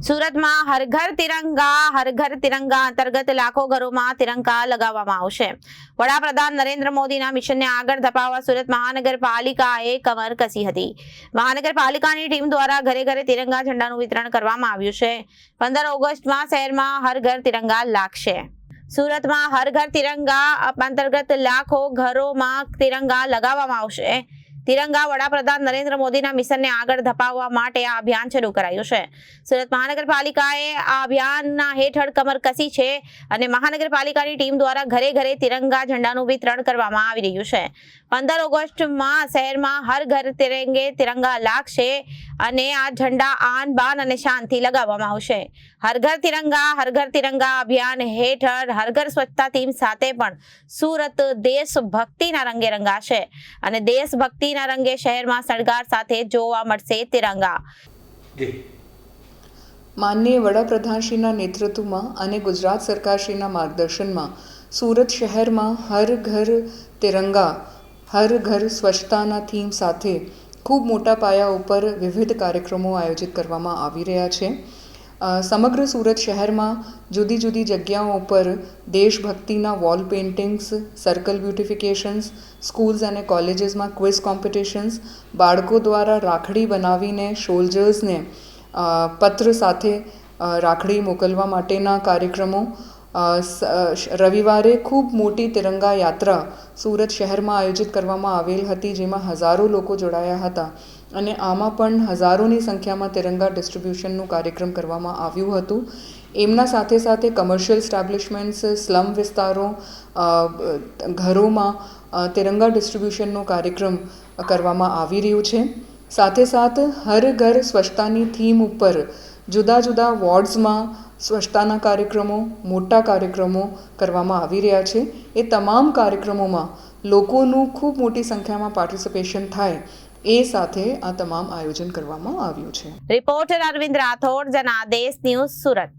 સુરતમાં હર ઘર તિરંગા અંતર્ગત લાખો ઘરોમાં તિરંગા લગાવવામાં આવશે। વડાપ્રધાન નરેન્દ્ર મોદીના મિશનને આગળ ધપાવવા સુરત મહાનગરપાલિકાએ કમર કસી હતી। મહાનગરપાલિકાની ટીમ દ્વારા ઘરે ઘરે તિરંગા ઝંડાનું વિતરણ કરવામાં આવ્યું છે। 15 ઓગસ્ટમાં શહેરમાં હર ઘર તિરંગા લાગશે। સુરતમાં હર ઘર તિરંગા અંતર્ગત લાખો ઘરોમાં તિરંગા લગાવવામાં આવશે। તિરંગા વડાપ્રધાન નરેન્દ્ર મોદીના મિશનને આગળ ધપાવવા માટે આ અભિયાન શરૂ કરાયું છે। સુરત મહાનગરપાલિકાએ આ અભિયાનના હેઠળ કમર કસી છે અને મહાનગરપાલિકાની ટીમ દ્વારા ઘરે ઘરે તિરંગા ઝંડાનું વિતરણ કરવામાં આવી રહ્યું છે। 15 ઓગસ્ટમાં શહેરમાં હર ઘર તિરંગે તિરંગા લાગશે અને આ ઝંડા આન બાન અને શાનથી લગાવવામાં આવશે। હર ઘર તિરંગા અભિયાન હેઠળ હર ઘર સ્વચ્છતા થીમ સાથે પણ સુરત દેશભક્તિના રંગે રંગાશે અને દેશભક્તિ રંગે શહેરમાં સળગાર સાથે જોવા મળશે તિરંગા। માનનીય વડાપ્રધાનશ્રીના નેતૃત્વમાં અને ગુજરાત સરકારશ્રીના માર્ગદર્શનમાં સુરત શહેરમાં હર ઘર તિરંગા હર ઘર સ્વચ્છતાના થીમ સાથે ખૂબ મોટા પાયા ઉપર વિવિધ કાર્યક્રમો આયોજિત કરવામાં આવી રહ્યા છે। સમગ્ર સુરત શહેરમાં જુદી જુદી જગ્યાઓ ઉપર દેશભક્તિના વોલ પેઇન્ટિંગ્સ, સર્કલ બ્યુટિફિકેશન્સ, સ્કૂલ્સ અને કોલેજીસમાં ક્વિઝ કોમ્પિટિશન્સ, બાળકો દ્વારા રાખડી બનાવીને સોલ્જર્સને પત્ર સાથે રાખડી મોકલવા માટેના કાર્યક્રમો, રવિવારે ખૂબ મોટી તિરંગા યાત્રા સુરત શહેરમાં આયોજિત કરવામાં આવેલ હતી, જેમાં હજારો લોકો જોડાયા હતા અને આમાં પણ હજારોની સંખ્યામાં તિરંગા ડિસ્ટ્રીબ્યુશનનું કાર્યક્રમ કરવામાં આવ્યું હતું। એમના સાથે સાથે કમર્શિયલ એસ્ટાબ્લિશમેન્ટ્સ, સ્લમ વિસ્તારો, ઘરોમાં તિરંગા ડિસ્ટ્રીબ્યુશનનો કાર્યક્રમ કરવામાં આવી રહ્યું છે। સાથે સાથ હર ઘર સ્વચ્છતાની થીમ ઉપર જુદા જુદા વોર્ડ્સમાં સ્વચ્છતાના કાર્યક્રમો, મોટા કાર્યક્રમો કરવામાં આવી રહ્યા છે। એ તમામ કાર્યક્રમોમાં લોકોનું ખૂબ મોટી સંખ્યામાં પાર્ટિસિપેશન થાય એ સાથે આ તમામ આયોજન કરવામાં આવ્યું છે। Reporter Arvind Rathod, Janadesh news, Surat.